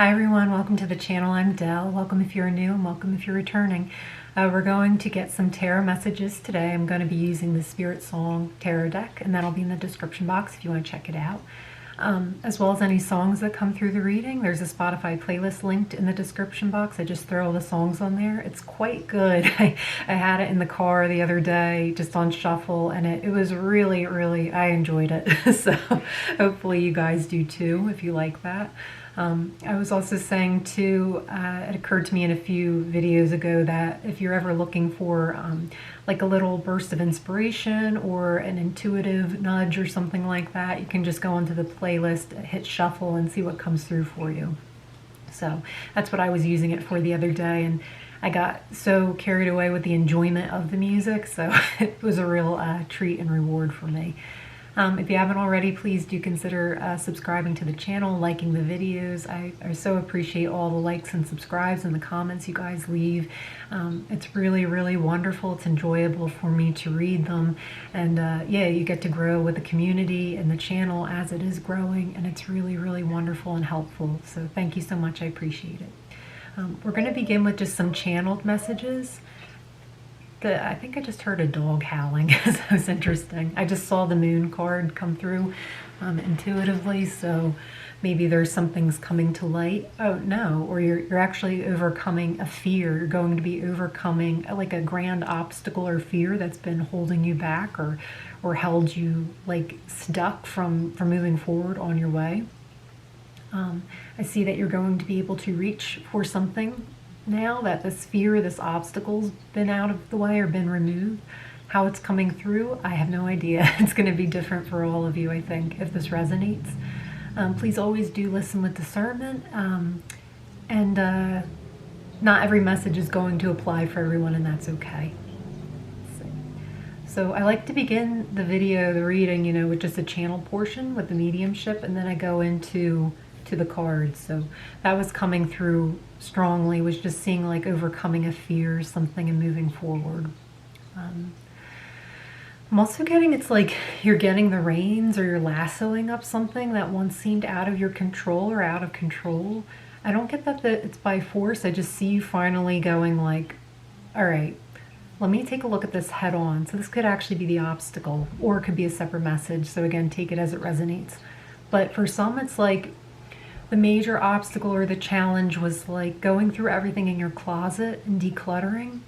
Hi everyone, welcome to the channel. I'm Delle. Welcome if you're new and welcome if you're returning. We're going to get some tarot messages today. I'm going to be using the Spiritsong tarot deck, and that'll be in the description box if you want to check it out. As well as any songs that come through the reading. There's a Spotify playlist linked in the description box. I just throw all the songs on there. It's quite good. I had it in the car the other day just on shuffle, and it was really, I enjoyed it. So hopefully you guys do too if you like that. I was also saying too, it occurred to me in a few videos ago that if you're ever looking for like a little burst of inspiration or an intuitive nudge or something like that, you can just go onto the playlist, hit shuffle, and see what comes through for you. So that's what I was using it for the other day, and I got so carried away with the enjoyment of the music, so it was a real treat and reward for me. If you haven't already, please do consider subscribing to the channel, liking the videos. I so appreciate all the likes and subscribes and the comments you guys leave. It's really wonderful. It's enjoyable for me to read them. And yeah, you get to grow with the community and the channel as it is growing. And it's really wonderful and helpful. So thank you so much. I appreciate it. We're going to begin with just some channeled messages. I think I just heard a dog howling. That was interesting. I just saw the moon card come through intuitively, so maybe there's something's coming to light. Oh no, or you're actually overcoming a fear. You're going to be overcoming like a grand obstacle or fear that's been holding you back or held you like stuck from moving forward on your way. I see that you're going to be able to reach for something now that this fear, this obstacle's been out of the way or been removed. How it's coming through, I have no idea. It's going to be different for all of you, I think, if this resonates. Please always do listen with discernment, and not every message is going to apply for everyone, and that's okay. So I like to begin the video, the reading, you know, with just a channel portion with the mediumship, and then I go into the cards. So that was coming through strongly, was just seeing like overcoming a fear or something and moving forward. I'm also getting, it's like you're getting the reins or you're lassoing up something that once seemed out of your control or out of control. I don't get that it's by force. I just see you finally going like, all right, let me take a look at this head on. So this could actually be the obstacle, or it could be a separate message. So again, take it as it resonates. But for some, it's like the major obstacle or the challenge was like going through everything in your closet and decluttering.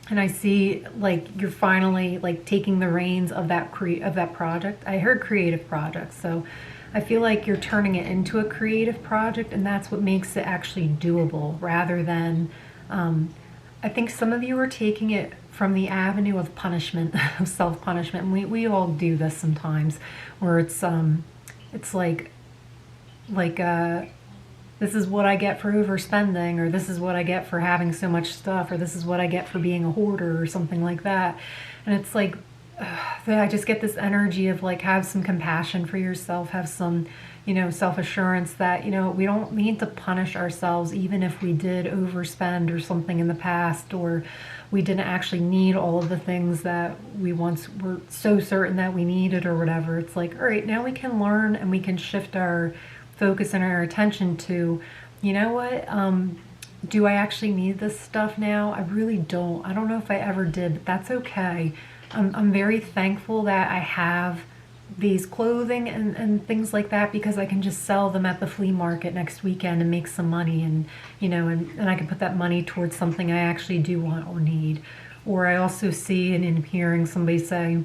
And I see like you're finally like taking the reins of that project. I heard creative project, so I feel like you're turning it into a creative project, and that's what makes it actually doable rather than I think some of you are taking it from the avenue of punishment, of self-punishment. And we all do this sometimes, where it's like this is what I get for overspending, or this is what I get for having so much stuff, or this is what I get for being a hoarder or something like that. And it's like I just get this energy of like, have some compassion for yourself, have some, you know, self-assurance that, you know, we don't need to punish ourselves even if we did overspend or something in the past, or we didn't actually need all of the things that we once were so certain that we needed or whatever. It's like, all right, now we can learn and we can shift our focus and our attention to, you know what, do I actually need this stuff now? I really don't. I don't know if I ever did, but that's okay. I'm very thankful that I have these clothing and things like that, because I can just sell them at the flea market next weekend and make some money, and you know, and I can put that money towards something I actually do want or need. Or I also see and in hearing somebody say,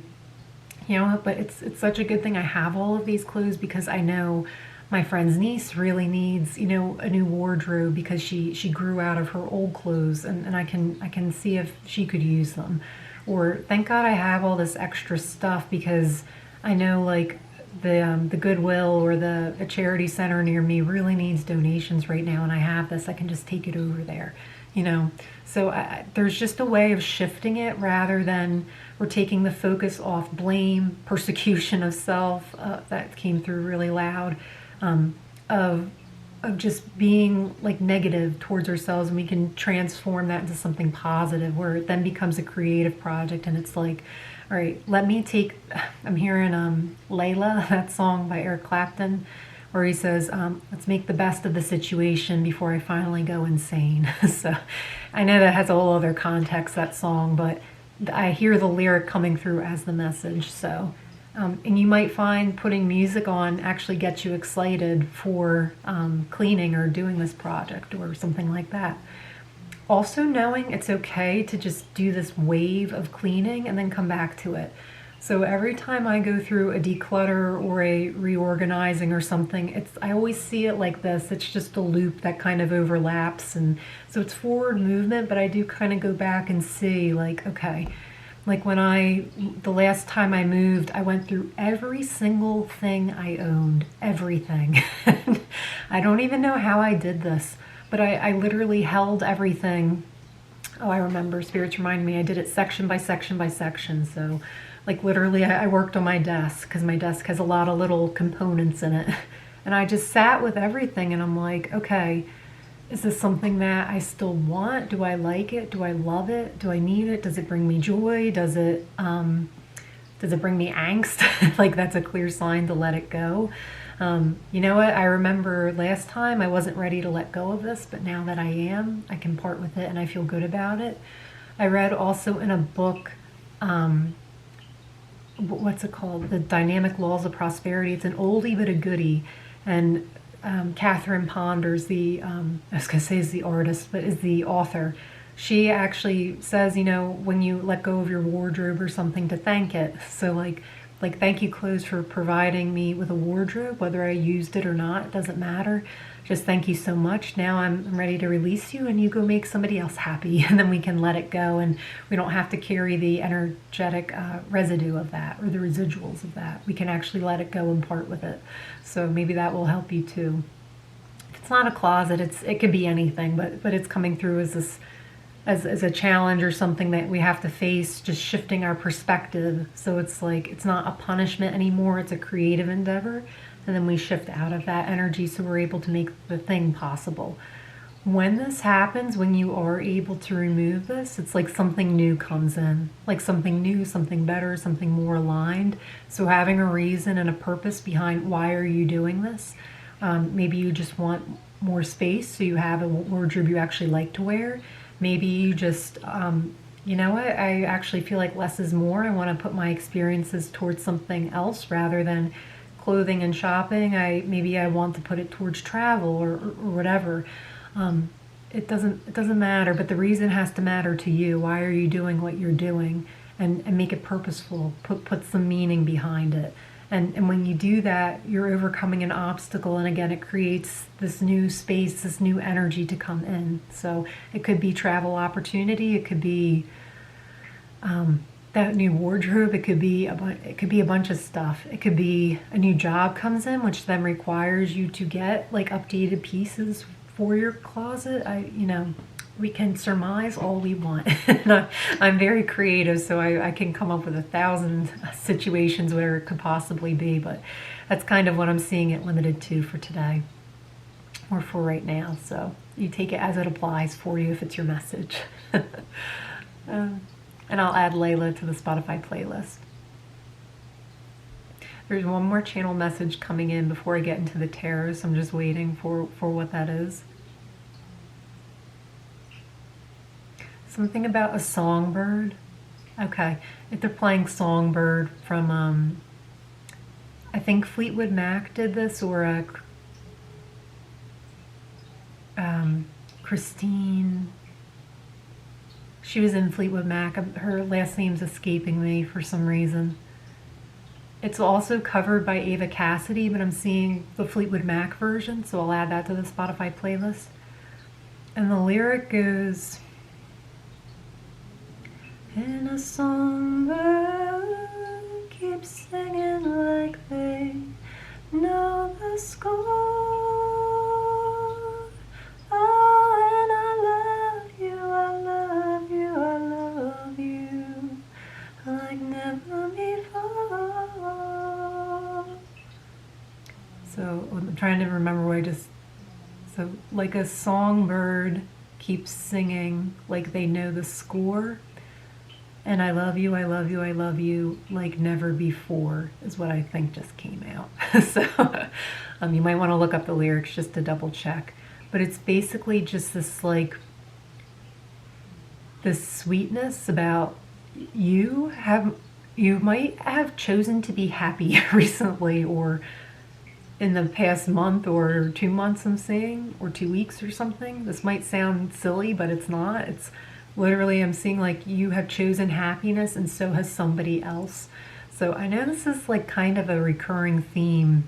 you know, but it's such a good thing I have all of these clothes, because I know my friend's niece really needs, you know, a new wardrobe because she grew out of her old clothes, and I can see if she could use them. Or thank God I have all this extra stuff, because I know like the Goodwill or a charity center near me really needs donations right now, and I have this, I can just take it over there, you know. So there's just a way of shifting it, rather than we're taking the focus off blame, persecution of self, that came through really loud, of just being like negative towards ourselves, and we can transform that into something positive, where it then becomes a creative project. And it's like, all right, let me take, I'm hearing Layla, that song by Eric Clapton, Or he says, let's make the best of the situation before I finally go insane. So I know that has a whole other context, that song, but I hear the lyric coming through as the message. So, and you might find putting music on actually gets you excited for cleaning or doing this project or something like that. Also knowing it's okay to just do this wave of cleaning and then come back to it. So every time I go through a declutter or a reorganizing or something, I always see it like this. It's just a loop that kind of overlaps. And so it's forward movement, but I do kind of go back and see like, okay, like the last time I moved, I went through every single thing I owned, everything. I don't even know how I did this, but I literally held everything. Oh, I remember, Spirits reminded me, I did it section by section by section. So like literally I worked on my desk because my desk has a lot of little components in it. And I just sat with everything and I'm like, okay, is this something that I still want? Do I like it? Do I love it? Do I need it? Does it bring me joy? Does it bring me angst? Like that's a clear sign to let it go. You know what? I remember last time I wasn't ready to let go of this, but now that I am, I can part with it and I feel good about it. I read also in a book, what's it called? The Dynamic Laws of Prosperity. It's an oldie but a goodie. And Catherine Ponders, I was going to say is the artist, but is the author. She actually says, you know, when you let go of your wardrobe or something, to thank it. So like thank you clothes for providing me with a wardrobe, whether I used it or not, it doesn't matter. Just thank you so much. Now I'm ready to release you and you go make somebody else happy, and then we can let it go and we don't have to carry the energetic residue of that or the residuals of that. We can actually let it go and part with it. So maybe that will help you too. If it's not a closet, it could be anything, but it's coming through as this as a challenge or something that we have to face, just shifting our perspective. So it's like it's not a punishment anymore, it's a creative endeavor. And then we shift out of that energy so we're able to make the thing possible. When this happens, when you are able to remove this, it's like something new comes in, like something new, something better, something more aligned. So having a reason and a purpose behind why are you doing this. Maybe you just want more space, so you have a wardrobe you actually like to wear. Maybe you just, you know what, I actually feel like less is more. I want to put my experiences towards something else rather than clothing and shopping. Maybe I want to put it towards travel or whatever. It doesn't matter, but the reason has to matter to you. Why are you doing what you're doing? And make it purposeful. Put some meaning behind it. And when you do that, you're overcoming an obstacle, and again, it creates this new space, this new energy to come in. So it could be travel opportunity, it could be that new wardrobe, it could be a bunch of stuff. It could be a new job comes in, which then requires you to get like updated pieces for your closet. We can surmise all we want. I'm very creative, so I can come up with 1,000 situations where it could possibly be, but that's kind of what I'm seeing it limited to for today, or for right now. So you take it as it applies for you if it's your message. And I'll add Layla to the Spotify playlist. There's one more channel message coming in before I get into the tarot, so I'm just waiting for what that is. Something about a songbird. Okay, if they're playing Songbird from, I think Fleetwood Mac did this, or Christine. She was in Fleetwood Mac. Her last name's escaping me for some reason. It's also covered by Ava Cassidy, but I'm seeing the Fleetwood Mac version, so I'll add that to the Spotify playlist. And the lyric goes, and a songbird keeps singing like they know the score. Oh, and I love you, I love you, I love you like never before. So I'm trying to remember so like a songbird keeps singing like they know the score. And I love you, I love you, I love you like never before is what I think just came out. So you might want to look up the lyrics just to double check. But it's basically just this like this sweetness about you might have chosen to be happy recently, or in the past month or 2 months, I'm saying, or 2 weeks or something. This might sound silly, but it's not. It's literally, I'm seeing like you have chosen happiness, and so has somebody else. So I know this is like kind of a recurring theme,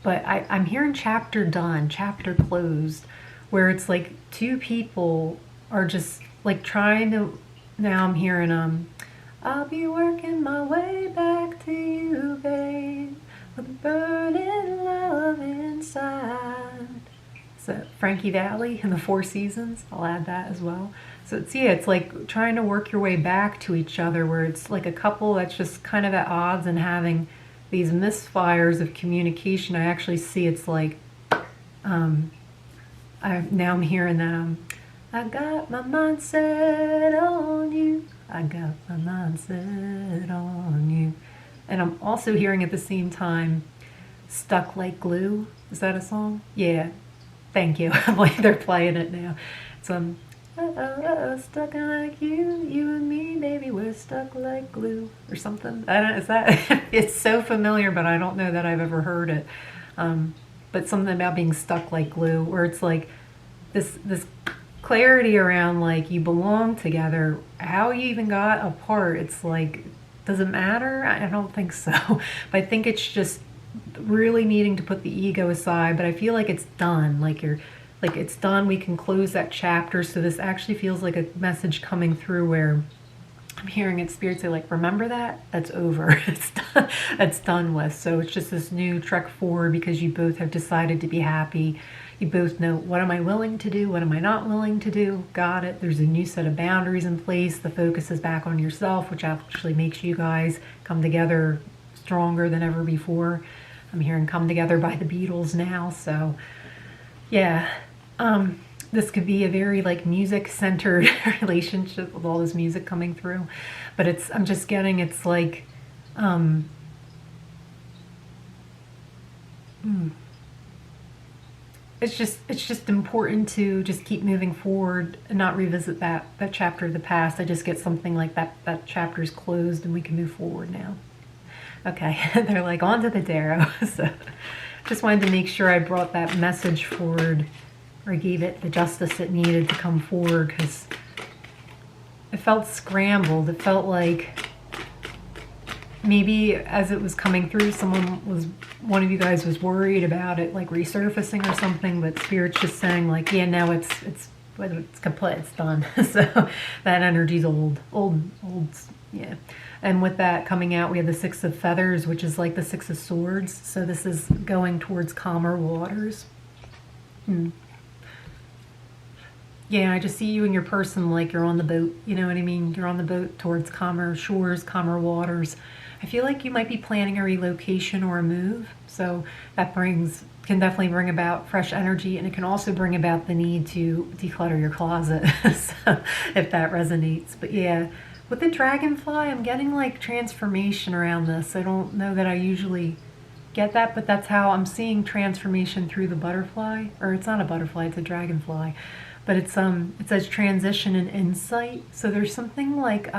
but I'm hearing chapter done, chapter closed, where it's like two people are just like trying to, now I'm hearing, I'll be working my way back to you, babe, with burning love inside. So Frankie Valli in the Four Seasons, I'll add that as well. So it's like trying to work your way back to each other, where it's like a couple that's just kind of at odds and having these misfires of communication. I actually see it's like, now I'm hearing that, I got my mind set on you. I got my mind set on you. And I'm also hearing at the same time, Stuck Like Glue. Is that a song? Yeah. Thank you. Like they're playing it now. It's stuck like you and me, baby, we're stuck like glue, or something. I don't. Is that? It's so familiar, but I don't know that I've ever heard it. But something about being stuck like glue, where it's like this clarity around like you belong together. How you even got apart, it's like, does it matter? I don't think so. But I think it's just really needing to put the ego aside. But I feel like it's done. Like it's done. We can close that chapter. So this actually feels like a message coming through where I'm hearing it, Spirit say like, remember that? That's over. It's done. That's done with. So it's just this new trek forward, because you both have decided to be happy. You both know, what am I willing to do? What am I not willing to do? Got it. There's a new set of boundaries in place. The focus is back on yourself, which actually makes you guys come together stronger than ever before. I'm hearing Come Together by the Beatles now. So yeah, this could be a very like music-centered relationship with all this music coming through. But I'm just getting, it's like, it's just important to just keep moving forward and not revisit that chapter of the past. I just get something like that chapter's closed and we can move forward now. Okay, they're like, on to the tarot. So just wanted to make sure I brought that message forward, or gave it the justice it needed to come forward, because it felt scrambled. It felt like maybe as it was coming through, one of you guys was worried about it like resurfacing or something, but Spirit's just saying like, yeah, now it's complete, it's done. So that energy's old, yeah. And with that coming out, we have the Six of Feathers, which is like the Six of Swords. So this is going towards calmer waters. Yeah, I just see you and your person like you're on the boat, you know what I mean? You're on the boat towards calmer shores, calmer waters. I feel like you might be planning a relocation or a move, so that can definitely bring about fresh energy, and it can also bring about the need to declutter your closet, so, if that resonates. But yeah, with the dragonfly, I'm getting like transformation around this. I don't know that I usually get that, but that's how I'm seeing transformation through the butterfly, or it's not a butterfly, it's a dragonfly. But it says transition and insight. So there's something like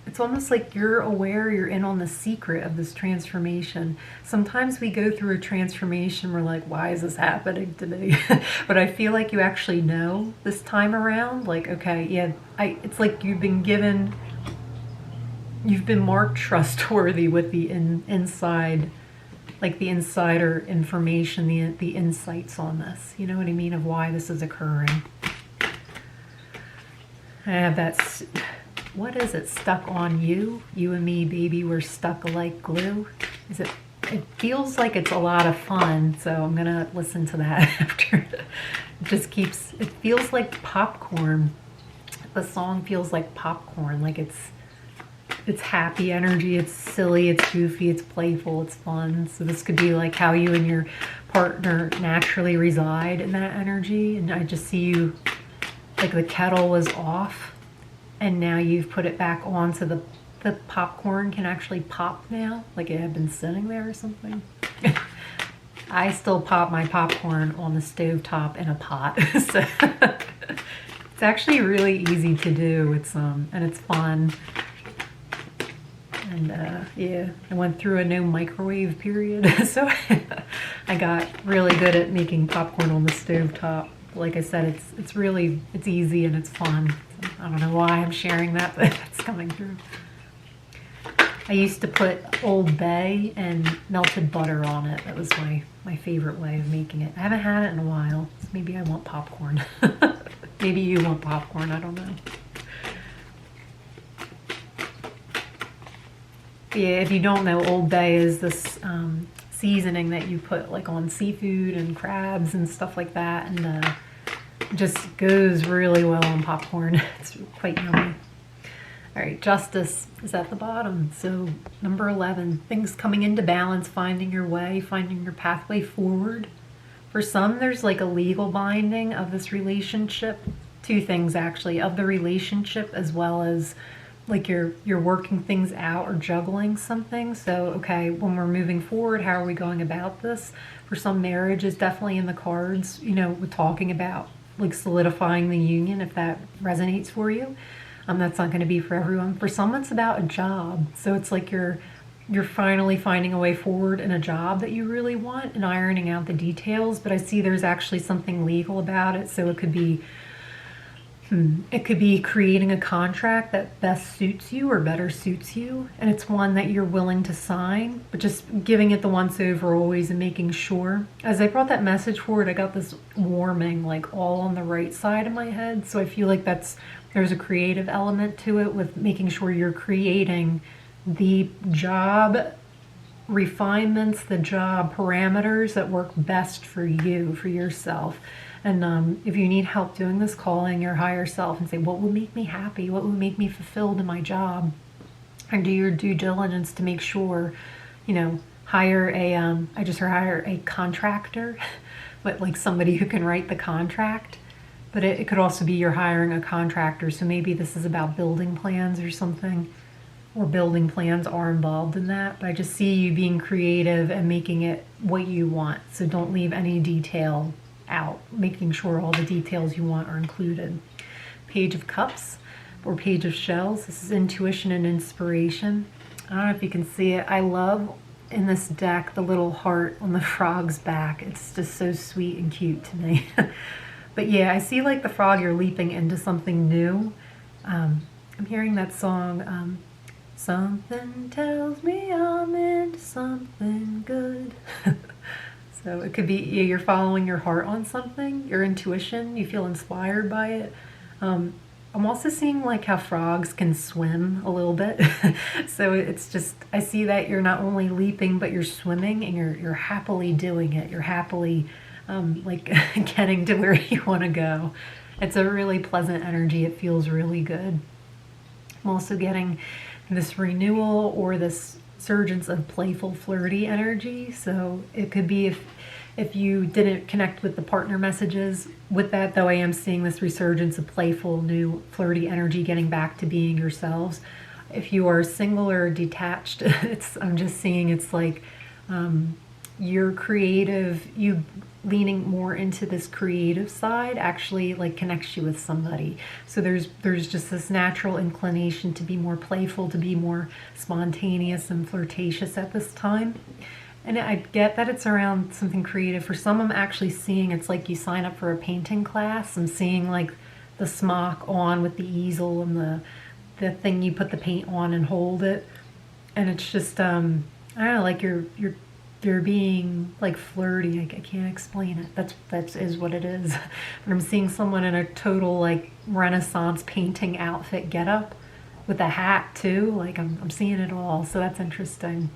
it's almost like you're aware, you're in on the secret of this transformation. Sometimes we go through a transformation, we're like, why is this happening to me? But I feel like you actually know this time around, like, okay, yeah, it's like you've been marked trustworthy with the inside, like the insider information, the insights on this. You know what I mean, of why this is occurring. I have that, what is it, stuck on you? You and me, baby, we're stuck like glue. It feels like it's a lot of fun, so I'm gonna listen to that after. It feels like popcorn. The song feels like popcorn, like it's happy energy, it's silly, it's goofy, it's playful, it's fun. So this could be like how you and your partner naturally reside in that energy. And I just see you, like the kettle was off and now you've put it back on so the popcorn can actually pop now, like it had been sitting there or something. I still pop my popcorn on the stovetop in a pot. So it's actually really easy to do. It's and it's fun. And yeah, I went through a no microwave period, so I got really good at making popcorn on the stovetop. Like I said, it's easy and it's fun. I don't know why I'm sharing that, but it's coming through. I used to put Old Bay and melted butter on it. That was my favorite way of making it. I haven't had it in a while. So maybe I want popcorn. Maybe you want popcorn, I don't know. Yeah, if you don't know, Old Bay is this seasoning that you put like on seafood and crabs and stuff like that, and just goes really well on popcorn. It's quite yummy. All right, justice is at the bottom. So number 11, things coming into balance, finding your way, finding your pathway forward. For some, there's like a legal binding of this relationship. Two things actually, of the relationship as well as like you're working things out or juggling something. So, okay, when we're moving forward, how are we going about this? For some, marriage is definitely in the cards, you know, we're talking about like solidifying the union if that resonates for you. That's not going to be for everyone. For some, it's about a job. So it's like you're finally finding a way forward in a job that you really want and ironing out the details. But I see there's actually something legal about it. So it could be creating a contract that best suits you or better suits you. And it's one that you're willing to sign, but just giving it the once over always and making sure. As I brought that message forward, I got this warming like all on the right side of my head. So I feel like there's a creative element to it with making sure you're creating the job refinements, the job parameters that work best for you, for yourself. And if you need help doing this, calling your higher self and say, what would make me happy? What would make me fulfilled in my job? And do your due diligence to make sure, you know, hire a contractor, but like somebody who can write the contract. But it could also be you're hiring a contractor. So maybe this is about building plans or something, or building plans are involved in that. But I just see you being creative and making it what you want. So don't leave any detail out, making sure all the details you want are included. Page of Cups or Page of Shells. This is intuition and inspiration. I don't know if you can see it. I love in this deck the little heart on the frog's back. It's just so sweet and cute to me. But yeah, I see like the frog, you're leaping into something new. I'm hearing that song, something tells me I'm into something good. So it could be you're following your heart on something, your intuition, you feel inspired by it. I'm also seeing like how frogs can swim a little bit. So it's just, I see that you're not only leaping, but you're swimming and you're happily doing it. You're happily like getting to where you want to go. It's a really pleasant energy. It feels really good. I'm also getting this renewal or this surgence of playful, flirty energy. So it could be if you didn't connect with the partner messages with that, though I am seeing this resurgence of playful, new, flirty energy getting back to being yourselves. If you are single or detached, I'm just seeing it's like you're creative, you leaning more into this creative side actually like connects you with somebody. So there's just this natural inclination to be more playful, to be more spontaneous and flirtatious at this time. And I get that it's around something creative. For some, I'm actually seeing it's like you sign up for a painting class. I'm seeing like the smock on with the easel and the thing you put the paint on and hold it. And it's just I don't know, like you're being like flirty. I can't explain it. That is what it is. But I'm seeing someone in a total like Renaissance painting outfit getup with a hat too. Like I'm seeing it all. So that's interesting.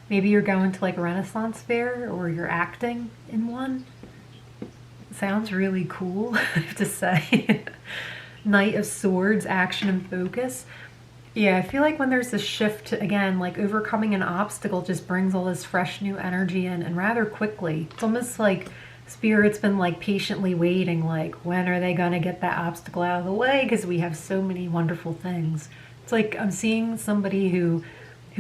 Maybe you're going to like a Renaissance fair or you're acting in one. Sounds really cool, I have to say. Knight of Swords, action and focus. Yeah, I feel like when there's this shift to, again, like overcoming an obstacle just brings all this fresh new energy in and rather quickly. It's almost like Spirit's been like patiently waiting, like, when are they going to get that obstacle out of the way? Because we have so many wonderful things. It's like I'm seeing somebody who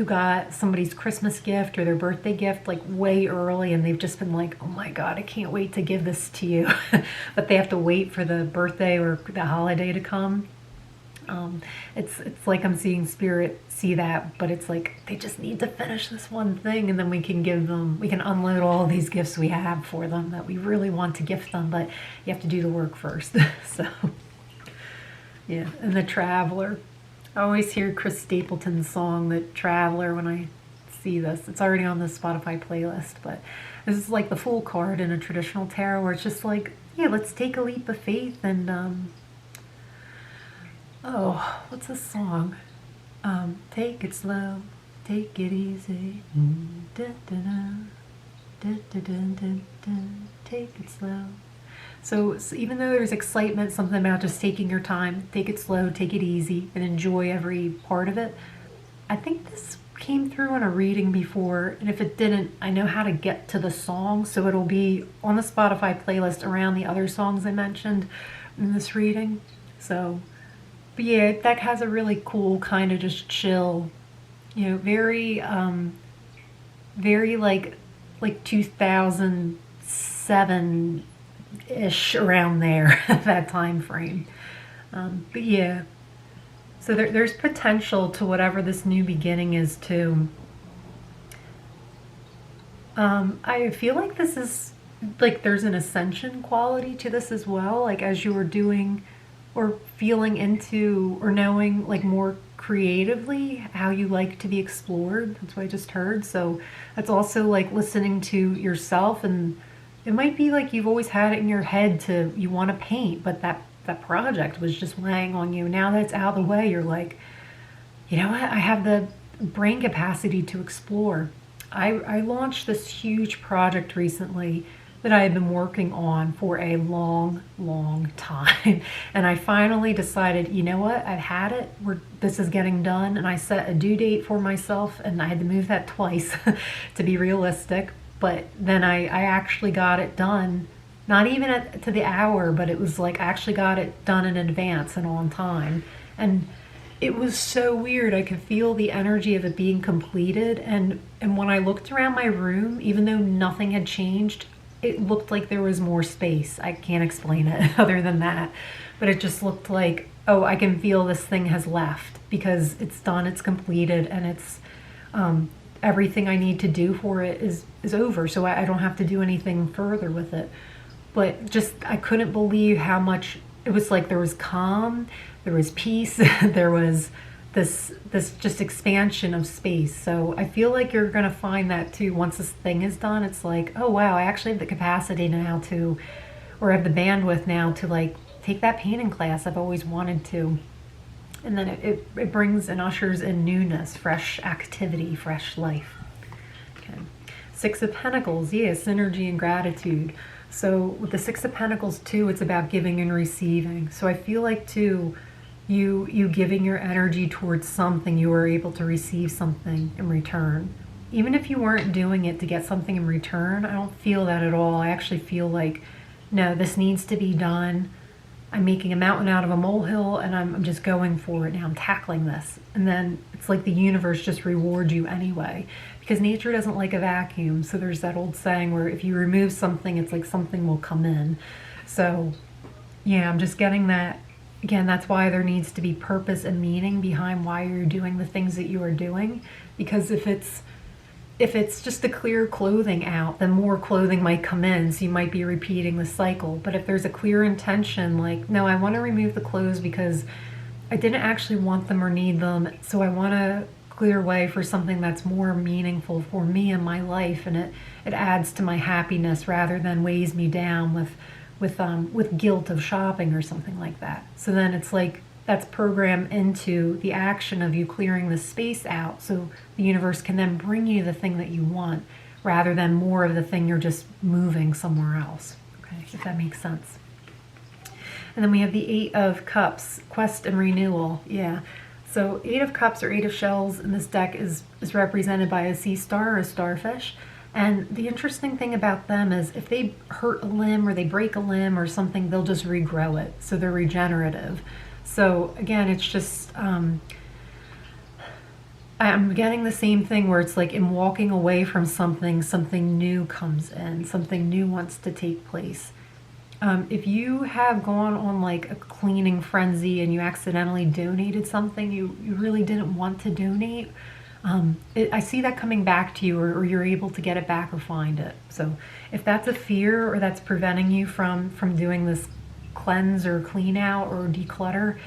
got somebody's Christmas gift or their birthday gift like way early, and they've just been like, oh my God, I can't wait to give this to you. But they have to wait for the birthday or the holiday to come. It's like I'm seeing Spirit see that, but it's like they just need to finish this one thing, and then we can unload all these gifts we have for them that we really want to gift them, but you have to do the work first. So yeah. And the Traveler, I always hear Chris Stapleton's song, The Traveler, when I see this. It's already on the Spotify playlist, but this is like the Fool card in a traditional tarot, where it's just like, yeah, let's take a leap of faith and oh, what's this song? Take it slow, take it easy. Da, da, da, da, da, da, da, take it slow. So even though there's excitement, something about just taking your time, take it slow, take it easy, and enjoy every part of it. I think this came through in a reading before, and if it didn't, I know how to get to the song, so it'll be on the Spotify playlist around the other songs I mentioned in this reading. So, but yeah, that has a really cool kind of just chill, very like 2007-ish, around there, that time frame. But yeah, so there's potential to whatever this new beginning is too. I feel like this is like there's an ascension quality to this as well, like as you are doing or feeling into or knowing like more creatively how you like to be explored. That's what I just heard. So that's also like listening to yourself, and it might be like you've always had it in your head you want to paint, but that project was just weighing on you. Now that it's out of the way, you're like, you know what? I have the brain capacity to explore. I launched this huge project recently that I had been working on for a long, long time. And I finally decided, you know what? I've had it. This is getting done. And I set a due date for myself, and I had to move that twice to be realistic. But then I actually got it done. Not even to the hour, but it was like I actually got it done in advance and on time. And it was so weird. I could feel the energy of it being completed. And when I looked around my room, even though nothing had changed, it looked like there was more space. I can't explain it other than that. But it just looked like, oh, I can feel this thing has left because it's done, it's completed, and it's everything I need to do for it is over. So I don't have to do anything further with it. But just, I couldn't believe how much, it was like there was calm, there was peace, there was this just expansion of space. So I feel like you're going to find that too once this thing is done. It's like, oh wow, I actually have the capacity now or have the bandwidth now to like take that painting class I've always wanted to. And then it brings and ushers in newness, fresh activity, fresh life. Okay. Six of Pentacles, synergy and gratitude. So with the Six of Pentacles too, it's about giving and receiving. So I feel like too, you giving your energy towards something, you were able to receive something in return. Even if you weren't doing it to get something in return, I don't feel that at all. I actually feel like, no, this needs to be done. I'm making a mountain out of a molehill, and I'm just going for it now. I'm tackling this. And then it's like the universe just rewards you anyway, because nature doesn't like a vacuum. So there's that old saying where if you remove something, it's like something will come in. So yeah, I'm just getting that. Again, that's why there needs to be purpose and meaning behind why you're doing the things that you are doing. Because if it's just to clear clothing out, then more clothing might come in, so you might be repeating the cycle. But if there's a clear intention, like, no, I want to remove the clothes because I didn't actually want them or need them, so I want to clear way for something that's more meaningful for me in my life, and it adds to my happiness rather than weighs me down with guilt of shopping or something like that. So then it's like that's programmed into the action of you clearing the space out, so the universe can then bring you the thing that you want rather than more of the thing you're just moving somewhere else. Okay, if that makes sense. And then we have the Eight of Cups, quest and renewal. Yeah. So Eight of Cups or Eight of Shells in this deck is represented by a sea star or a starfish. And the interesting thing about them is if they hurt a limb or they break a limb or something, they'll just regrow it. So they're regenerative. So again, it's just, I'm getting the same thing where it's like in walking away from something, something new comes in, something new wants to take place. If you have gone on like a cleaning frenzy and you accidentally donated something you really didn't want to donate, I see that coming back to you, or you're able to get it back or find it. So if that's a fear or that's preventing you from doing this cleanse or clean out or declutter,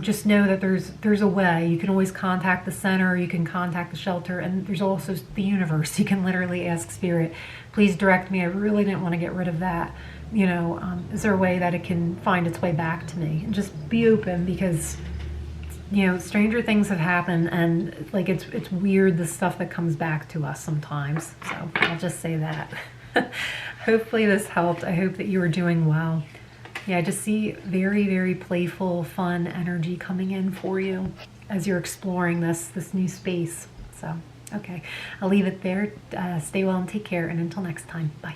just know that there's a way. You can always contact the center, you can contact the shelter, and there's also the universe. You can literally ask Spirit, please direct me. I really didn't want to get rid of that. You know, is there a way that it can find its way back to me? And just be open, because you know, stranger things have happened, and like it's weird, the stuff that comes back to us sometimes. So I'll just say that. Hopefully this helped. I hope that you are doing well. Yeah, I just see very, very playful, fun energy coming in for you as you're exploring this new space. So, okay, I'll leave it there. Stay well and take care, and until next time, bye.